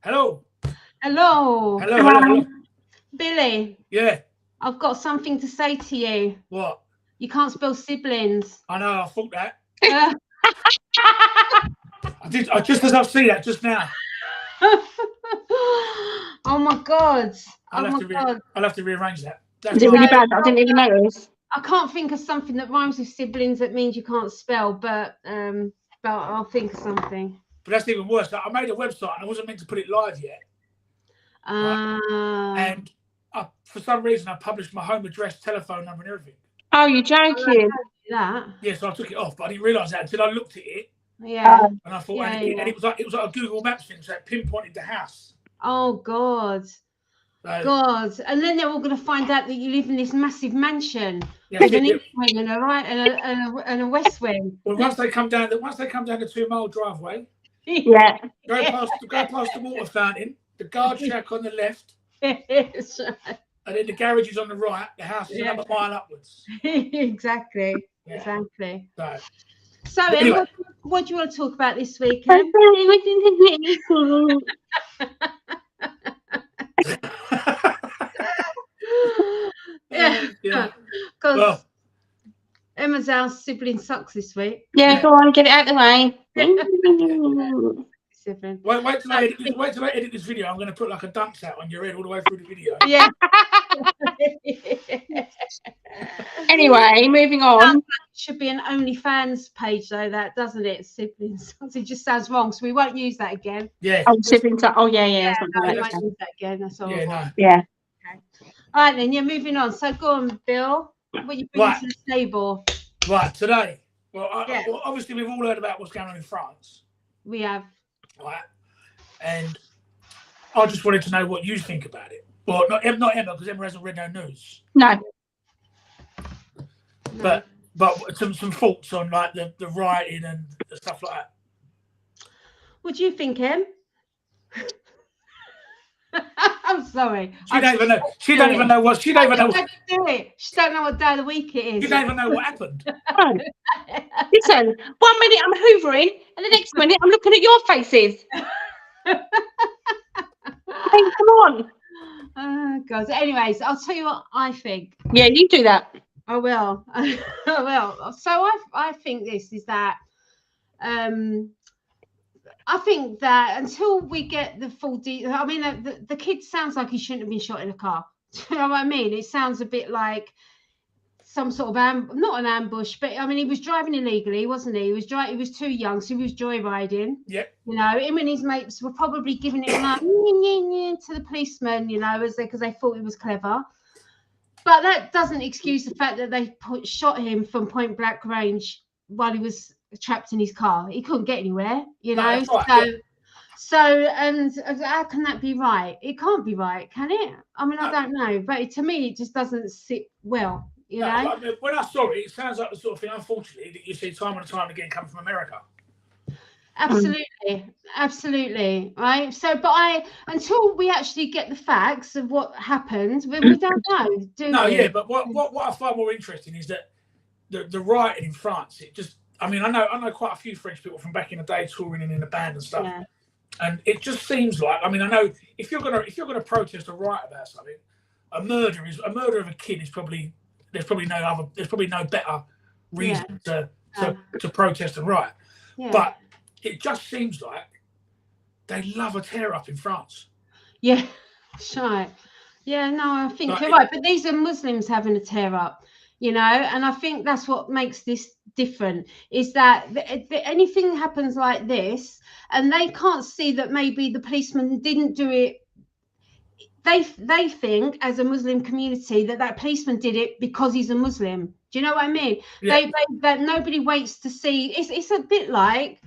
Hello. Hello. Hello. Billy. Yeah. I've got something to say to you. What? You can't spell siblings. I know, I thought that. I just as I've seen that just now. Oh my God. I'll have to rearrange that. Is it really bad? I didn't even notice. I can't think of something that rhymes with siblings that means you can't spell, but I'll think of something. But that's even worse. I made a website and I wasn't meant to put it live yet. And for some reason I published my home address, telephone number and everything. Oh, you're joking. That. Yeah, so I took it off, but I didn't realise that until I looked at it. Yeah. And I thought, and it was like a Google Maps thing, so it pinpointed the house. Oh God. God, and then they're all going to find out that you live in this massive mansion with an east wing and a right and a west wing. Well, once they come down the 2-mile driveway, go past the water fountain, the guard shack on the left, and then the garage is on the right. The house is another mile upwards. Exactly. So anyway. what do you want to talk about this week? Because Emma's our sibling sucks this week. Yeah, go on, get it out of the way. Wait till I edit this video. I'm going to put like a dunks out on your head all the way through the video. Yeah. Anyway, moving on. Should be an OnlyFans page though, that doesn't it? Siblings. It just sounds wrong, so we won't use that again. Yeah. Oh, siblings. Oh, yeah. No, we won't use that again. That's all. Yeah. Okay. All right then. Yeah, moving on. So go on, Bill. What you bring to the table? Right today. Well, obviously we've all heard about what's going on in France. We have. Right. And I just wanted to know what you think about it. Well, not Emma, because Emma hasn't read no news. No. But some thoughts on like the rioting and the stuff like that. What do you think, Em? I'm sorry. She don't even know. She don't even know what. She don't even know. She don't know what day of the week it is. You don't even know what happened. Listen, 1 minute I'm hoovering, and the next minute I'm looking at your faces. Hey, come on. Oh God. Anyways, I'll tell you what I think. Yeah, you do that. I will. I will. So I think this is that. I think that until we get the full detail, I mean, the kid sounds like he shouldn't have been shot in a car. Do you know what I mean? It sounds a bit like some sort of not an ambush, but I mean, he was driving illegally, wasn't he? He was too young, so he was joyriding. Yep. You know, him and his mates were probably giving it like to the policeman, you know, because they thought he was clever. But that doesn't excuse the fact that they shot him from point blank range while he was trapped in his car. He couldn't get anywhere, you know. Right, So and how can that be right? It can't be right, can it? I mean, I don't know, but to me, it just doesn't sit well, you know. Like, when I saw it, it sounds like the sort of thing, unfortunately, that you see time and time again come from America. Absolutely, right. So, but until we actually get the facts of what happened, we don't know, do we? No, yeah, but what I find more interesting is that the rioting in France. It just, I mean, I know quite a few French people from back in the day touring and in the band and stuff, and it just seems like, I mean, I know if you're gonna protest or riot about something, a murder of a kid is probably there's probably no better reason to protest and riot, but it just seems like they love a tear up in France. Yeah, right. Yeah, no, I think you're right. But these are Muslims having a tear up, you know, and I think that's what makes this different, is that anything happens like this and they can't see that maybe the policeman didn't do it. They think as a Muslim community that policeman did it because he's a Muslim. Do you know what I mean? Yeah. That nobody waits to see. It's a bit like,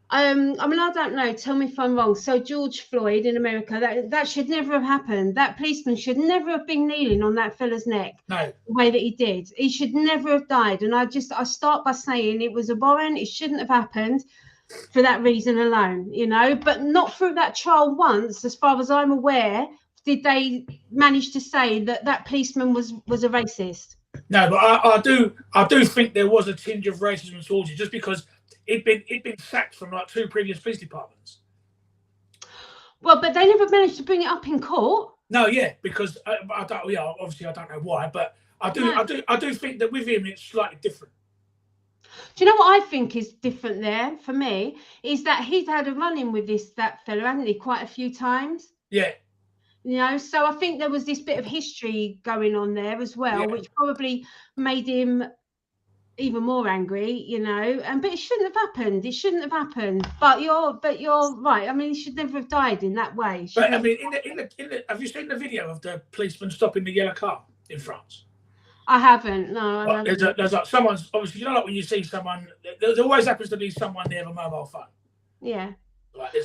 I mean, I don't know. Tell me if I'm wrong. So George Floyd in America, that should never have happened. That policeman should never have been kneeling on that fella's neck. No. The way that he did. He should never have died. And I start by saying it was abhorrent. It shouldn't have happened for that reason alone, you know. But not through that trial once, as far as I'm aware, did they manage to say that policeman was a racist. No, but I do think there was a tinge of racism towards you, just because it'd been sacked from like 2 previous police departments. Well, but they never managed to bring it up in court. No, yeah, because I don't. Yeah, obviously I don't know why, but I do think that with him it's slightly different. Do you know what I think is different there for me is that he's had a run-in with that fella, hasn't he, quite a few times? Yeah. You know, so I think there was this bit of history going on there as well, which probably made him even more angry, you know. But it shouldn't have happened. It shouldn't have happened. But you're right. I mean, he should never have died in that way. But I mean, in the have you seen the video of the policeman stopping the yellow car in France? I haven't. No, I haven't. There's like someone's obviously, you know, like when you see someone, there always happens to be someone near a mobile phone. Yeah. Like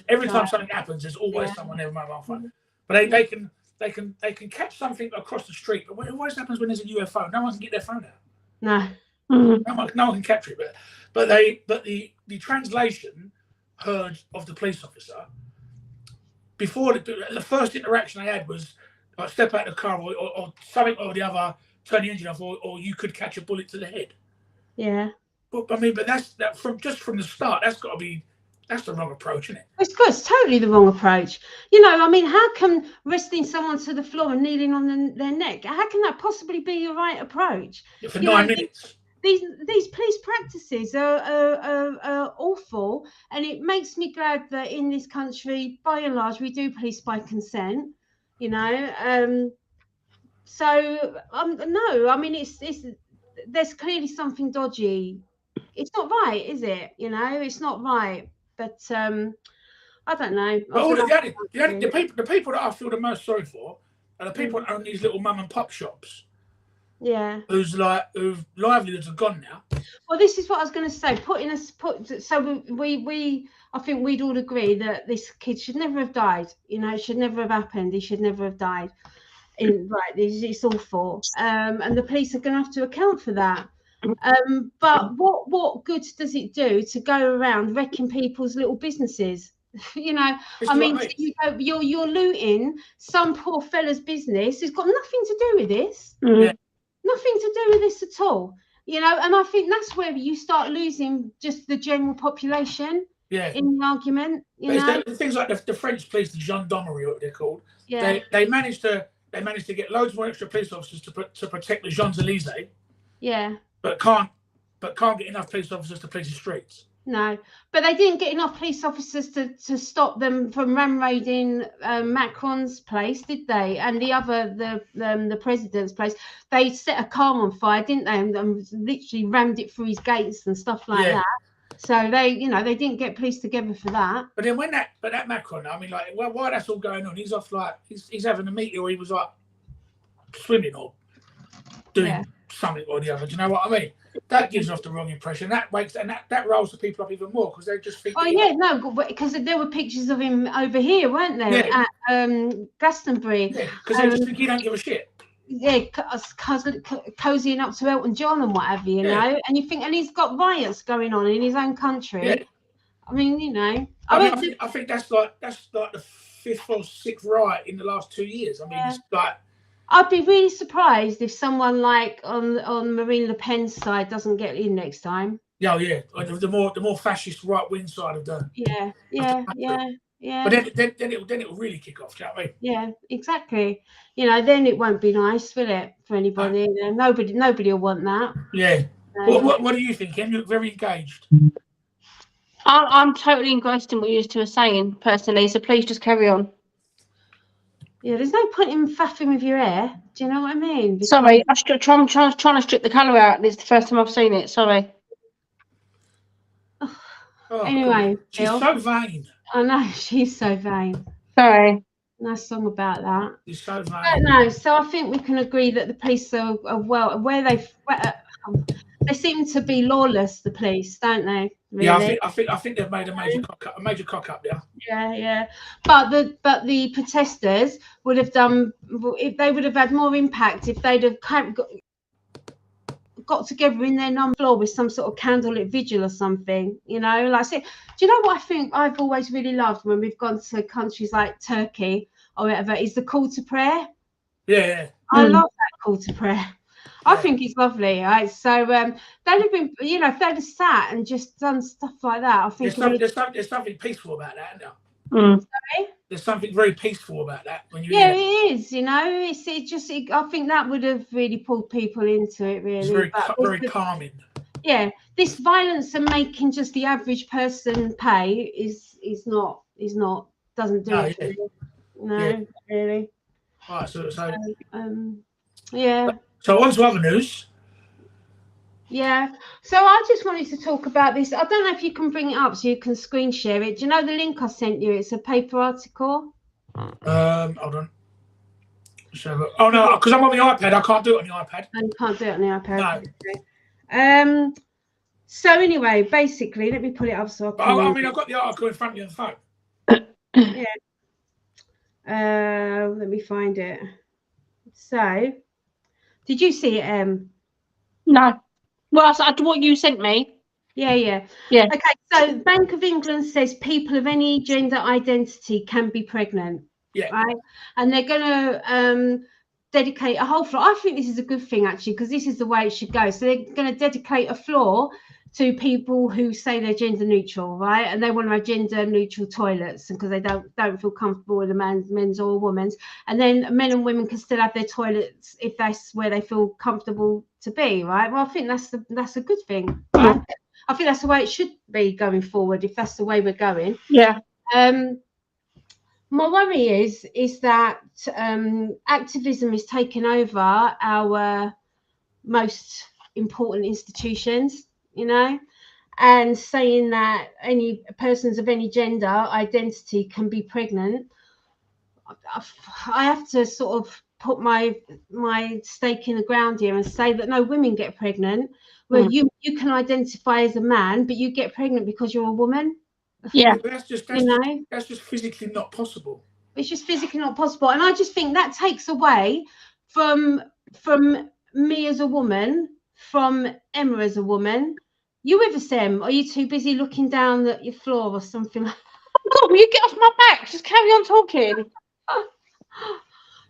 every time something happens, there's always someone near a mobile phone. But they can catch something across the street. But what always happens when there's a UFO, no one can get their phone out. No. No one can capture it. But the translation heard of the police officer before the first interaction they had was like step out of the car or something or the other, turn the engine off, or you could catch a bullet to the head. Yeah. But I mean, but that's from the start. That's the wrong approach, isn't it? It's totally the wrong approach. You know, I mean, how can wrestling someone to the floor and kneeling on their neck, how can that possibly be your right approach? For 9 minutes. These police practices are awful, and it makes me glad that in this country, by and large, we do police by consent. You know, so no, I mean, it's there's clearly something dodgy. It's not right, is it? You know, it's not right. But I don't know. The people that I feel the most sorry for are the people that own these little mum and pop shops. Yeah. Whose livelihoods are gone now. Well, this is what I was going to say. So we I think we'd all agree that this kid should never have died. You know, it should never have happened. He should never have died. It's awful. And the police are going to have to account for that. But what good does it do to go around wrecking people's little businesses? You know, I mean, you're looting some poor fella's business. It's got nothing to do with this. Yeah. Nothing to do with this at all. You know, and I think that's where you start losing just the general population. Yeah. In the argument, you know, things like the French police, the gendarmerie, what they're called. Yeah. They managed to get loads more extra police officers to protect the Champs-Élysées. Yeah. But can't get enough police officers to police the streets. No, but they didn't get enough police officers to stop them from raiding Macron's place, did they? And the president's place. They set a car on fire, didn't they? And literally rammed it through his gates and stuff like that. So they didn't get police together for that. But then that Macron, I mean, like, well, while that's all going on, he's off like he's having a meeting, or he was like swimming or doing something or the other. Do you know what I mean? That gives off the wrong impression. That rolls the people up even more because they just think. Oh yeah, no, because there were pictures of him over here, weren't there? Yeah. At Glastonbury. Yeah, because they just think he don't give a shit. Yeah, cozying up to Elton John and whatever, you know. And you think, and he's got riots going on in his own country. Yeah. I mean, you know. I think that's like the 5th or 6th riot in the last 2 years. I mean, it's like. I'd be really surprised if someone like on Marine Le Pen's side doesn't get in next time. Yeah, yeah. The more fascist right wing side of the. Yeah. But then it'll really kick off. Do you know what I mean? Yeah, exactly. You know, then it won't be nice, will it, for anybody? No. Nobody will want that. Yeah. What do you think, Em? You're very engaged. I'm totally engrossed in what you two are saying personally. So please just carry on. Yeah, there's no point in faffing with your hair. Do you know what I mean? Because... Sorry, I'm trying to strip the colour out. This is the first time I've seen it. Sorry. Anyway, she's so vain. I know, she's so vain. Sorry. Nice song about that. She's so vain. But no, so I think we can agree that the police are well, where they seem to be lawless. The police, don't they? Really? Yeah, I think they've made a major cock up there. Yeah. But the protesters would have done if they would have had more impact if they'd have got together in their floor with some sort of candlelit vigil or something. You know, like I said, do you know what I think I've always really loved when we've gone to countries like Turkey or whatever is the call to prayer. Yeah. I love that call to prayer. I think it's lovely, right? So they'd have been, you know, if they'd have sat and just done stuff like that, I think there's something peaceful about that, isn't there? Mm. There's something very peaceful about that when you. Yeah, it is. You know, I think that would have really pulled people into it. Really, It's very, but very calming. Yeah, this violence and making just the average person pay is not doesn't do it. Yeah. No, really. Right. So yeah. So on to other news. Yeah. So I just wanted to talk about this. I don't know if you can bring it up so you can screen share it. Do you know the link I sent you? It's a paper article. Hold on. Oh no, because I'm on the iPad. I can't do it on the iPad. And you can't do it on the iPad. No. So anyway, basically, let me pull it up so I can. I mean, I've got the article in front of you on the phone. Yeah. Let me find it. So, did you see it, No. Well, what you sent me. Yeah. Okay, so Bank of England says people of any gender identity can be pregnant. Yeah. Right? And they're going to dedicate a whole floor. I think this is a good thing, actually, because this is the way it should go. So they're going to dedicate a floor to people who say they're gender neutral, right? And they want to have gender neutral toilets because they don't feel comfortable with a men's or a woman's. And then men and women can still have their toilets if that's where they feel comfortable to be, right? Well, I think that's a good thing, right? I think that's the way it should be going forward, if that's the way we're going. Yeah. My worry is that activism is taking over our most important institutions, you know, and saying that any persons of any gender identity can be pregnant. I have to sort of put my stake in the ground here and say that no, women get pregnant. Well, you can identify as a man, but you get pregnant because you're a woman. Yeah. That's just physically not possible. It's just physically not possible, and I just think that takes away from me as a woman, from Emma as a woman. You with us, Em? Are you too busy looking down at your floor or something? Oh God, will you get off my back? Just carry on talking.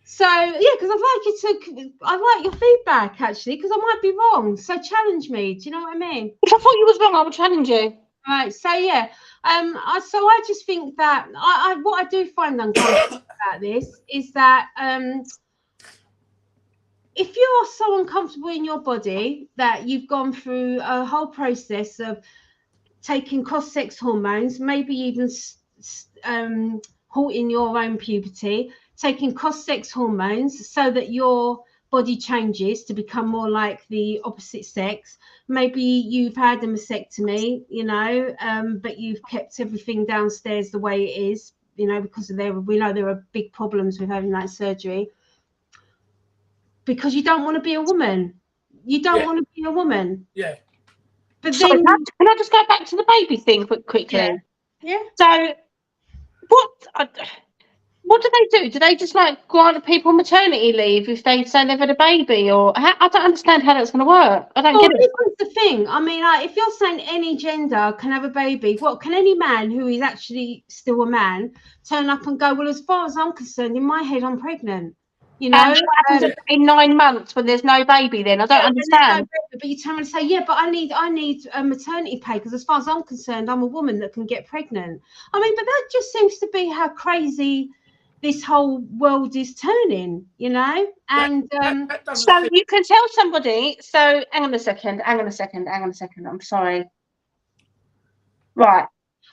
So yeah, because I like your feedback actually, because I might be wrong. So challenge me. Do you know what I mean? If I thought you was wrong, I would challenge you. Right. So yeah. I just think that what I do find uncomfortable about this is that if you are so uncomfortable in your body that you've gone through a whole process of taking cross-sex hormones, maybe even halting your own puberty, taking cross-sex hormones so that your body changes to become more like the opposite sex. Maybe you've had a mastectomy, you know, but you've kept everything downstairs the way it is, you know, because we know there are big problems with having that surgery. Because you don't want to be a woman. You don't want to be a woman. Yeah. But so then, can I just go back to the baby thing quickly? Yeah. So what do they do? Do they just like grant people maternity leave if they say they've had a baby, or I don't understand how that's going to work. I don't get it. This is the thing. I mean, if you're saying any gender can have a baby, what can any man who is actually still a man turn up and go, well, as far as I'm concerned, in my head, I'm pregnant. You know, and what happens in 9 months when there's no baby? Then I don't understand. But you turn around and say, yeah, but I need a maternity pay because as far as I'm concerned, I'm a woman that can get pregnant. I mean, but that just seems to be how crazy this whole world is turning, you know. And so you can tell somebody. So hang on a second. I'm sorry. Right.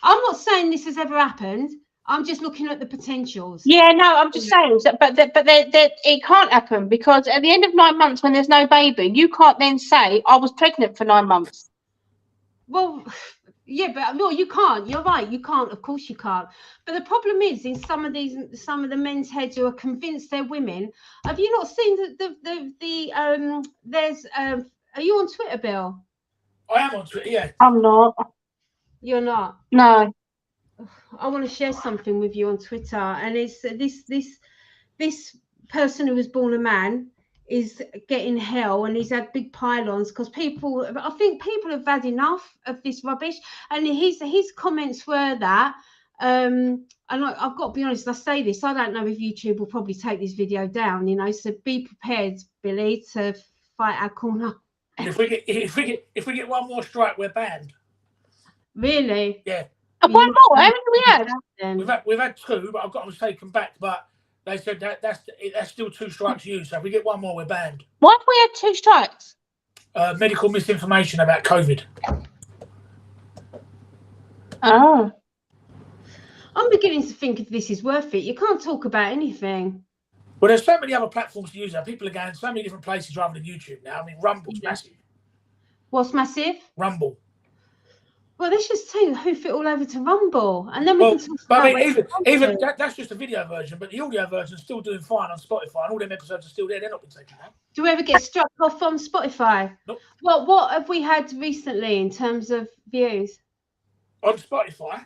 I'm not saying this has ever happened. I'm just looking at the potentials. Yeah, no, I'm just saying, but it can't happen because at the end of 9 months, when there's no baby, you can't then say I was pregnant for 9 months. Well, yeah, but no, you can't. You're right. You can't. Of course, you can't. But the problem is, in some of the men's heads who are convinced they're women. Have you not seen there's are you on Twitter, Bill? I am on Twitter. Yeah. I'm not. You're not. No. I want to share something with you on Twitter, and it's this person who was born a man is getting hell, and he's had big pylons because I think people have had enough of this rubbish. And his comments were that, and I've got to be honest, I say this, I don't know if YouTube will probably take this video down, you know, so be prepared, Billy, to fight our corner. If we get one more strike, we're banned. Really? Yeah. And one more. How many we had? We've had 2, but I've got them taken back. But they said that's still 2 strikes used. So if we get 1 more, we're banned. Why have we had 2 strikes? Medical misinformation about COVID. Oh. I'm beginning to think if this is worth it. You can't talk about anything. Well, there's so many other platforms to use now. People are going so many different places rather than YouTube now. I mean, Rumble's massive. What's massive? Rumble. Well, let's just hoof it all over to Rumble, and then we can talk about. I mean, even that's just a video version, but the audio version's still doing fine on Spotify, and all them episodes are still there. They're not been taken out. Do we ever get struck off on Spotify? Nope. Well, what have we had recently in terms of views? On Spotify?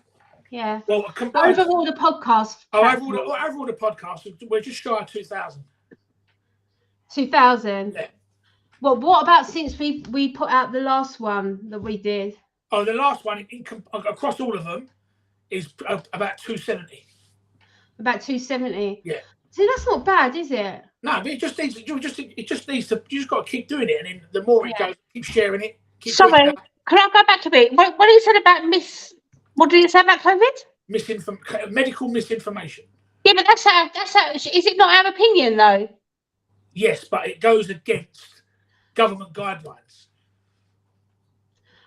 Yeah. Well, combined. Overall, the podcast. Overall, the podcast, we're just shy of 2,000. 2,000? Yeah. Well, what about since we put out the last one that we did? Oh, the last one, across all of them, is about 270. About 270? Yeah. See, that's not bad, is it? No, but it just needs to, you just got to keep doing it, and then the more it goes, keep sharing it. Sorry, can I go back to it? What did you say about what did you say about COVID? Medical misinformation. Yeah, but that's is it not our opinion though? Yes, but it goes against government guidelines.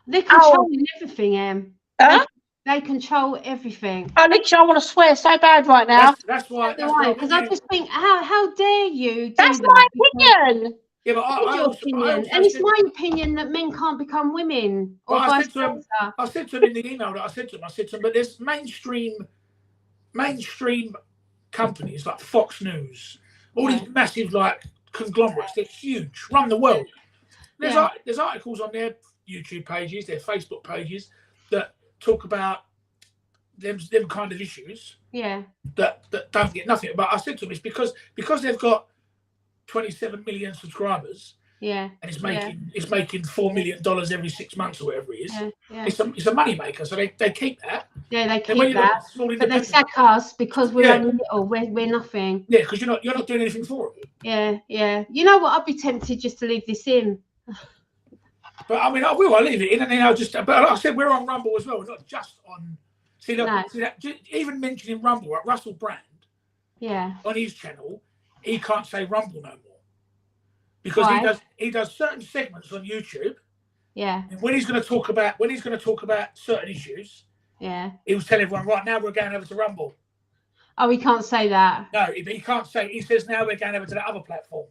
They're controlling everything, Em. Huh? They control everything. Oh, literally, I want to swear so bad right now. That's why. Because I just think, how dare you? That's my opinion. Yeah, but your opinion, and it's my opinion that men can't become women, or vice versa. I said to him in the email that I said to him, but there's mainstream companies like Fox News, all these massive like conglomerates. They're huge, run the world. There's articles on their YouTube pages, their Facebook pages that talk about them kind of issues. Yeah. That don't get nothing. But I said to him, it's because they've got 27 million subscribers. Yeah. And it's making $4 million every 6 months or whatever it is. Yeah. It's a money maker, so they keep that. Yeah, they keep that. But they sack us because we're only little. We're nothing. Yeah, because you're not doing anything for them. Yeah. You know what? I'd be tempted just to leave this in. But I mean, I'll leave it in, and then I'll just. But like I said, we're on Rumble as well. We're not just on. See that? Even mentioning Rumble, right? Russell Brand. Yeah. On his channel, he can't say Rumble no more because he does certain segments on YouTube. Yeah. And when he's going to talk about certain issues. Yeah. He was telling everyone, right now we're going over to Rumble. Oh, he can't say that. No, he can't say. He says now we're going over to that other platform.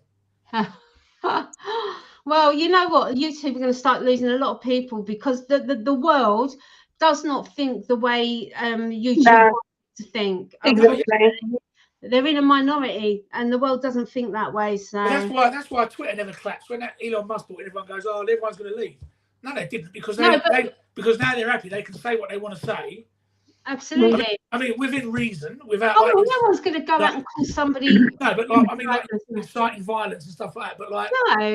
Well, you know what? YouTube are going to start losing a lot of people because the world does not think the way YouTube wants to think. Exactly. They're in a minority, and the world doesn't think that way. So that's why Twitter never claps. When Elon Musk bought it, everyone goes, "Oh, everyone's going to leave." No, they didn't because because now they're happy. They can say what they want to say. Absolutely. I mean, within reason, without. Oh, no one's going to go out and call somebody. No, but like, I mean, like inciting violence and stuff like that. But like, no.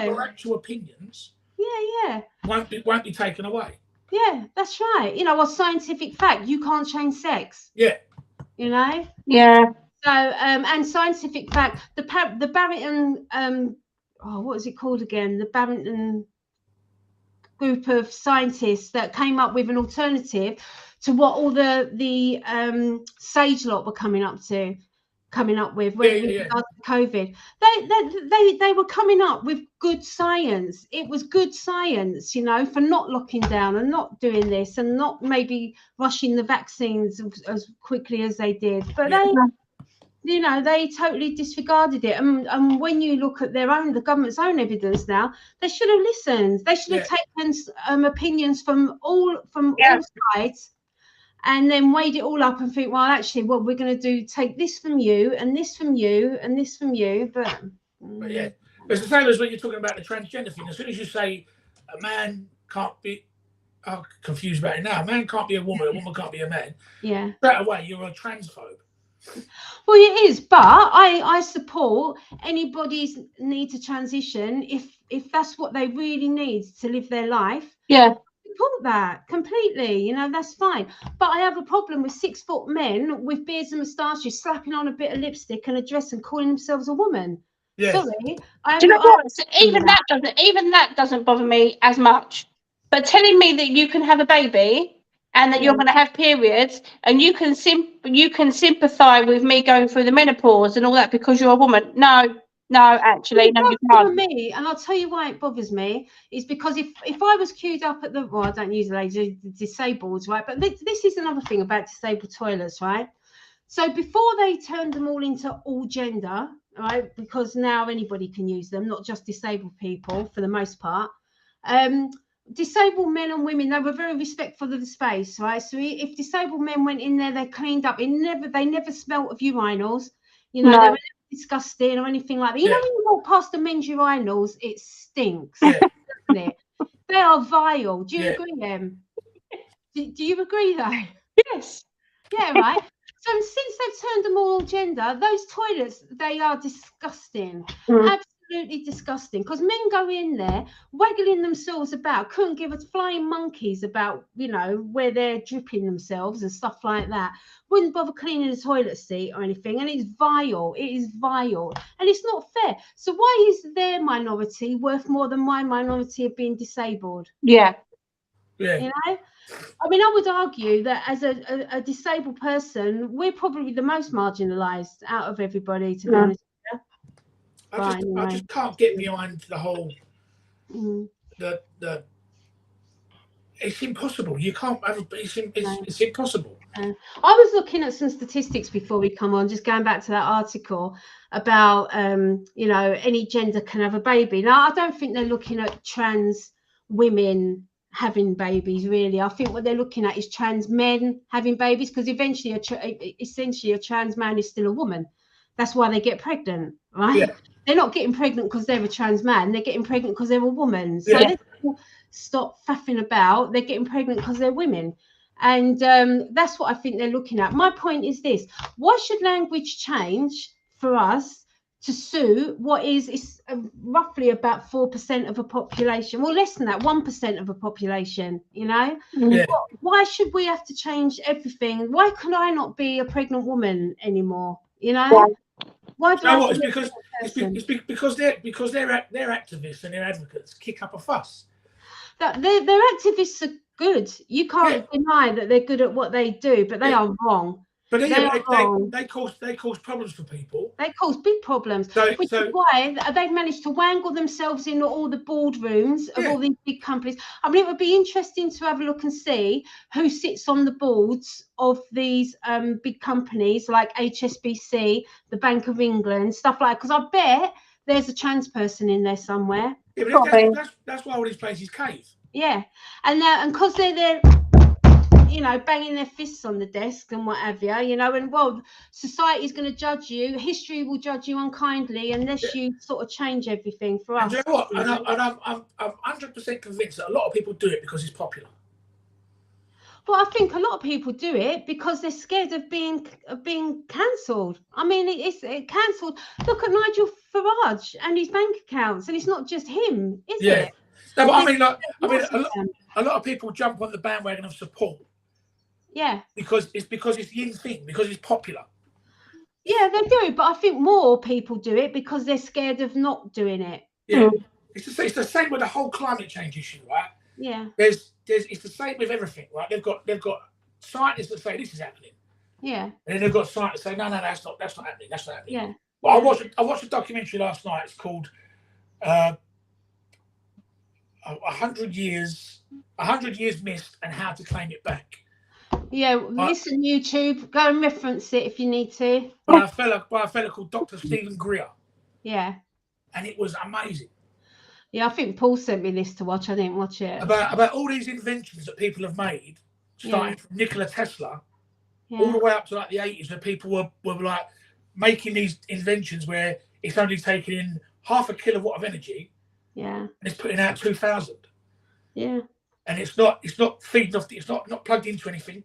Your actual opinions. Yeah. Won't be taken away. Yeah, that's right. You know, a scientific fact: you can't change sex. Yeah. You know. Yeah. So, and scientific fact: the Barrington, what is it called again? The Barrington group of scientists that came up with an alternative to what all the Sage lot were coming up with with regards to COVID. They were coming up with good science. It was good science, you know, for not locking down and not doing this and not maybe rushing the vaccines as quickly as they did. But they totally disregarded it. And when you look at the government's own evidence now, they should have listened. They should have taken opinions from all sides. And then weighed it all up and think, well, actually, what we're going to do, take this from you and this from you and this from you. But yeah, it's the same as when you're talking about the transgender thing. As soon as you say a man can't be, I'm confused about it now. A man can't be a woman can't be a man. Yeah. Straight away, you're a transphobe. Well, it is, but I support anybody's need to transition if that's what they really need to live their life. Yeah. Support that completely, you know, that's fine. But I have a problem with 6 foot men with beards and moustaches slapping on a bit of lipstick and a dress and calling themselves a woman. Yes. Sorry. Do you know what? Even that doesn't bother me as much. But telling me that you can have a baby and that you're going to have periods, and you can sympathise with me going through the menopause and all that because you're a woman. No, actually, no, you bother can't. me, and I'll tell you why it bothers me, is because if I was queued up at the, well, I don't use the disabled, right? But this is another thing about disabled toilets, right? So before they turned them all into all gender, right? Because now anybody can use them, not just disabled people for the most part. Disabled men and women, they were very respectful of the space, right? So if disabled men went in there, they cleaned up. They never smelt of urinals, you know. No. They were never disgusting or anything like that. You know, when you walk past the men's urinals, it stinks, doesn't it? They are vile. Do you agree, Em? Do you agree, though? Yes. Yeah, right. So since they've turned them all gender, those toilets, they are disgusting. Absolutely disgusting, because men go in there waggling themselves about, couldn't give a flying monkeys about, you know, where they're dripping themselves and stuff like that, wouldn't bother cleaning the toilet seat or anything, and it's vile. It is vile, and it's not fair. So why is their minority worth more than my minority of being disabled? Yeah. You know, I mean, I would argue that as a disabled person, we're probably the most marginalised out of everybody, to be honest. I just can't get behind the whole the it's impossible. You can't have it's impossible. I was looking at some statistics before we come on, just going back to that article about you know, any gender can have a baby. Now, I don't think they're looking at trans women having babies, really. I think what they're looking at is trans men having babies, because eventually essentially a trans man is still a woman. That's why they get pregnant, right? They're not getting pregnant because they're a trans man. They're getting pregnant because they're a woman. So they stop faffing about. They're getting pregnant because they're women. And that's what I think they're looking at. My point is this: why should language change for us to suit what is roughly about 4% of a population? Well, less than that, 1% of a population, you know? Why should we have to change everything? Why can I not be a pregnant woman anymore, you know? Why do it's because they're activists and they're advocates kick up a fuss. That their activists are good. You can't deny that they're good at what they do, but they are wrong. But they cause problems for people. They cause big problems, which is why they've managed to wangle themselves in all the boardrooms of all these big companies. I mean, it would be interesting to have a look and see who sits on the boards of these big companies like HSBC, the Bank of England, stuff like that, because I bet there's a trans person in there somewhere. Yeah, but that's why all these places cave. Yeah, and because they're there, you know, banging their fists on the desk and what have you, you know, and well, society's going to judge you. History will judge you unkindly unless you sort of change everything for us. And you know what? I'm 100% convinced that a lot of people do it because it's popular. But I think a lot of people do it because they're scared of being cancelled. I mean, it's cancelled. Look at Nigel Farage and his bank accounts, and it's not just him, is it? No, but a lot of people jump on the bandwagon of support. Yeah. Because it's the in thing, because it's popular. Yeah, they do, but I think more people do it because they're scared of not doing it. Yeah. It's the same with the whole climate change issue, right? Yeah. It's the same with everything, right? They've got scientists that say this is happening. Yeah. And then they've got scientists that say no, that's not happening. That's not happening. Yeah. But I watched a documentary last night. It's called 100 Years Missed and How to Claim It Back. Yeah, listen, YouTube, go and reference it if you need to. By a fella called Dr. Stephen Greer. Yeah. And it was amazing. Yeah, I think Paul sent me this to watch. I didn't watch it. About all these inventions that people have made, starting from Nikola Tesla, all the way up to like the 80s, where people were like making these inventions where it's only taking in half a kilowatt of energy. Yeah. And it's putting out 2,000. Yeah. And it's not feeding off it's not plugged into anything.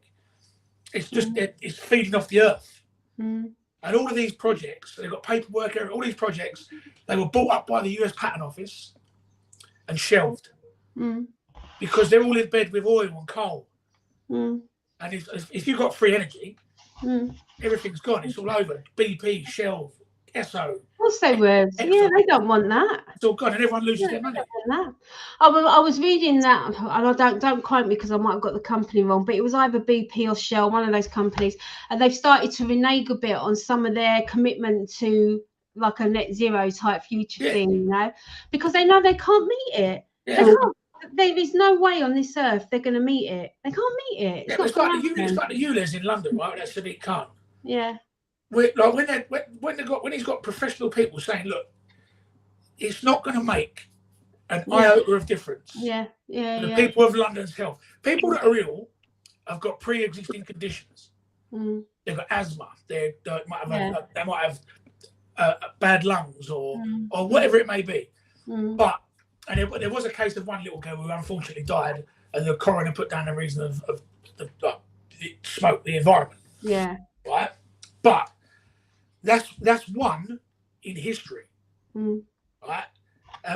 It's just it's feeding off the earth. And all of these projects, they've got paperwork, all these projects, they were bought up by the US Patent Office and shelved. Because they're all in bed with oil and coal. And if you've got free energy, everything's gone. It's all over. BP, Shell, Esso. Of course they would. Yeah, they don't want that. It's all gone, and everyone loses their money. That. I was reading that, and I don't quote me because I might have got the company wrong, but it was either BP or Shell, one of those companies, and they've started to renege a bit on some of their commitment to like a net zero type future thing, you know, because they know they can't meet it. Yeah. There is no way on this earth they're going to meet it. They can't meet it. It's like the ULEZ in London, right? That's Sadiq Khan. Yeah. Like when he's got professional people saying, look, it's not going to make an iota of difference. Yeah, yeah, the people of London's health. People that are ill have got pre-existing conditions. They've got asthma. They might have bad lungs or whatever it may be. But there was a case of one little girl who unfortunately died, and the coroner put down the reason of the smoke, the environment. Yeah. Right. But that's one in history. Right.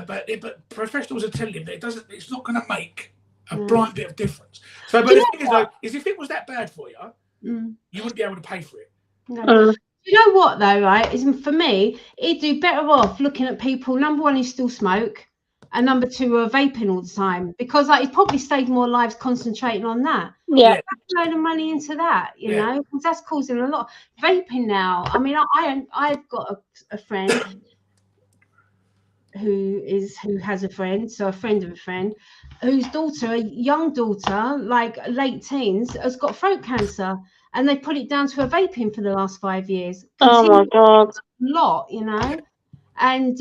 But professionals are telling him that it's not going to make a blind bit of difference. So, but the thing is, though, is if it was that bad for you, you wouldn't be able to pay for it. No. You know what though, right? Is for me, he'd do better off looking at people. Number one, who still smoke, and number two, who are vaping all the time, because like he'd probably save more lives concentrating on that. Yeah, a load of money into that, you know, because that's causing a lot. Vaping now. I mean, I've got a friend who has a friend, so a friend of a friend, whose daughter, a young daughter, like late teens, has got throat cancer, and they put it down to her vaping for the last 5 years. Oh my God. A lot, you know. And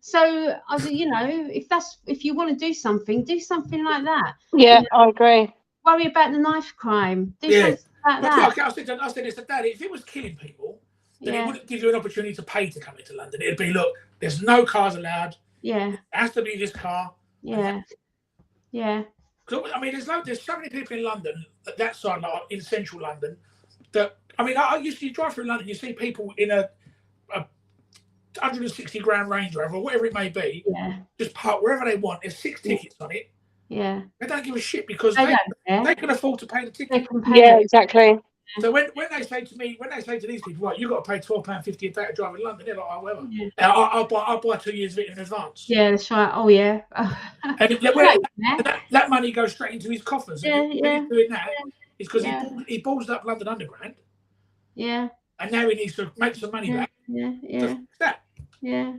so I was, you know, if you want to do something like that. Yeah, you know, I agree. Worry about the knife crime. Do something like that. I said this to Daddy. If it was killing people, then it wouldn't give you an opportunity to pay to come into London. It'd be, look, there's no cars allowed. Yeah. It has to be this car. Yeah. Yeah. I mean, there's so many people in London, that side, like in central London, that, I mean, I used to drive through London, you see people in a 160 grand Range Rover, or whatever it may be, just park wherever they want. There's 6 tickets on it. Yeah. They don't give a shit because they can afford to pay the ticket. Yeah, exactly. So when they say to these people, right, you've got to pay £12.50 a day to drive in London, they're like, oh, whatever. Yeah. I'll buy 2 years of it in advance. Yeah, that's right. Oh, yeah. And that money goes straight into his coffers. And he's doing that, it's because he ballsed up London Underground. Yeah. And now he needs to make some money back. Yeah.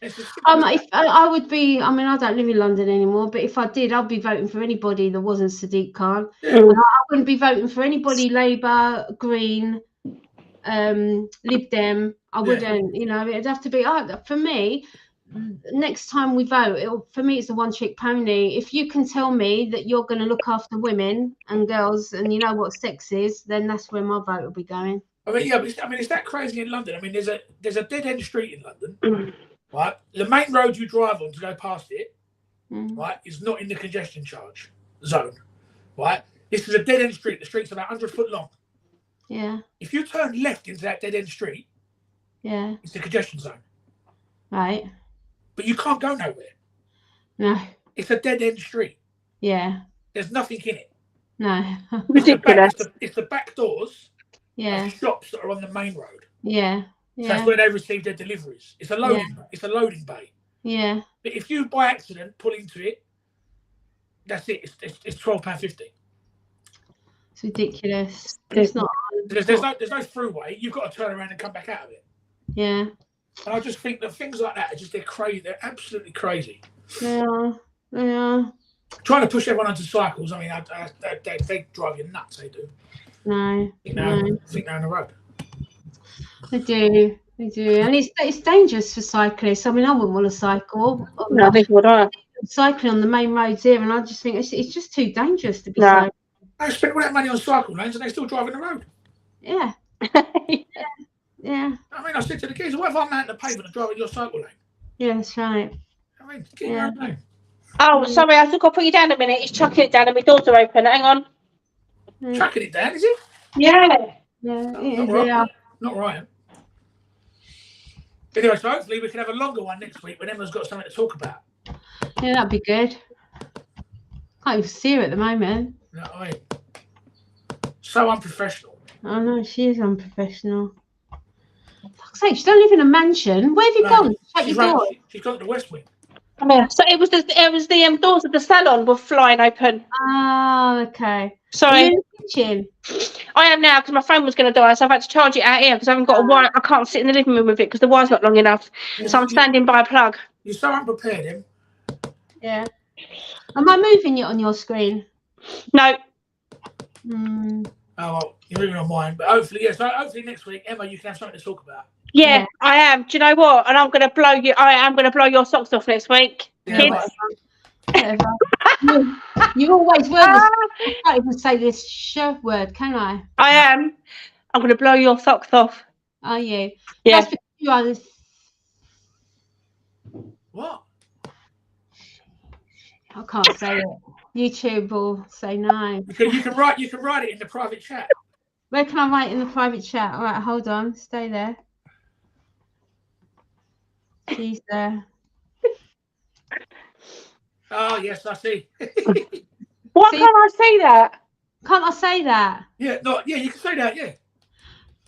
If I would be, I mean, I don't live in London anymore, but if I did, I'd be voting for anybody that wasn't Sadiq Khan. I wouldn't be voting for anybody Labour, Green, Lib Dem. I wouldn't, you know, it'd have to be, for me, next time we vote, for me, it's a one-trick pony. If you can tell me that you're going to look after women and girls and you know what sex is, then that's where my vote will be going. I mean, it's that crazy in London. I mean, there's a dead-end street in London, right? The main road you drive on to go past it, right, is not in the congestion charge zone, right? This is a dead-end street. The street's about 100 foot long. Yeah. If you turn left into that dead-end street, it's the congestion zone. Right. But you can't go nowhere. No. It's a dead-end street. Yeah. There's nothing in it. No. Ridiculous. It's the back doors. Yeah. Shops that are on the main road. Yeah. So that's where they receive their deliveries. It's a loading bay. Yeah. But if you by accident pull into it, that's it. It's £12.50. It's ridiculous. It's not. There's no throughway. You've got to turn around and come back out of it. Yeah. And I just think that things like that they're crazy. They're absolutely crazy. Yeah. Yeah. Trying to push everyone onto cycles. I mean, they drive you nuts. They do. No. I think they're on the road. They do, and it's dangerous for cyclists. I mean, I wouldn't want to cycle. No, neither would I. Cycling on the main roads here, and I just think it's just too dangerous to be cycling. They spend all that money on cycle lanes, and they still driving the road. Yeah. Yeah. I mean, I said to the kids, what if I'm out the pavement and driving your cycle lane? Yeah, that's right. I mean, get your own lane. Oh, sorry, I think I'll put you down a minute. He's chucking it down and my doors are open. Hang on. Chucking it down, is it? Yeah. Yeah. Not right. Anyway, so hopefully we can have a longer one next week when Emma's got something to talk about. Yeah, that'd be good. Can't even see her at the moment. You know what I mean? So unprofessional. I know, she is unprofessional. fuck's sake, she don't live in a mansion. Where have you No, gone? Shut your door. She's got to the West Wing. Yeah. So it was the doors of the salon were flying open. Oh, okay. Are Sorry, you in the kitchen? I am now because my phone was going to die, so I've had to charge it out here because I haven't got a wire. I can't sit in the living room with it because the wire's not long enough. So I'm standing by a plug. You're so unprepared, Em. Yeah. Am I moving it on your screen? No. Hmm. Oh, well, you're moving on mine. But hopefully, yes. So hopefully next week, Emma, you can have something to talk about. Yeah, Yeah. I am. Do you know what? And I'm going to blow you. I am going to blow your socks off next week, Yeah, kids. right. Whatever. you always were. I can't even say this word, can I? I am. I'm going to blow your socks off. Are you? Yeah. That's because you are this. What? I can't say it. YouTube will say no. You can write it in the private chat. Where can I write in the private chat? All right, hold on. Stay there. She's there. Oh yes, I see. Why See- can't I say that? Can't I say that? Yeah, no, yeah, you can say that. Yeah.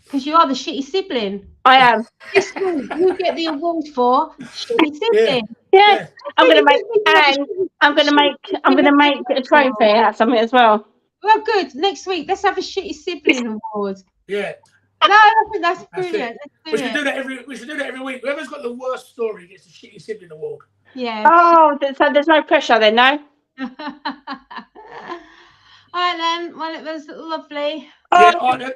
Because you are the shitty sibling. I am. This week you get the award for shitty sibling. Yeah. Yeah. I'm going to make a trophy out of something as well. Well, good. Next week, let's have a shitty sibling award. Yeah. No, I think that's That's brilliant. it. Let's We do should it. do that every week. Whoever's got the worst story gets a shitty sibling award. Yeah. Oh, so there's no pressure then, no? All right then. Well, it was lovely. Yeah, all right, then.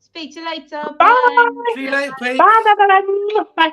Speak to you later. Bye. See you later, Pete. Bye. Bye.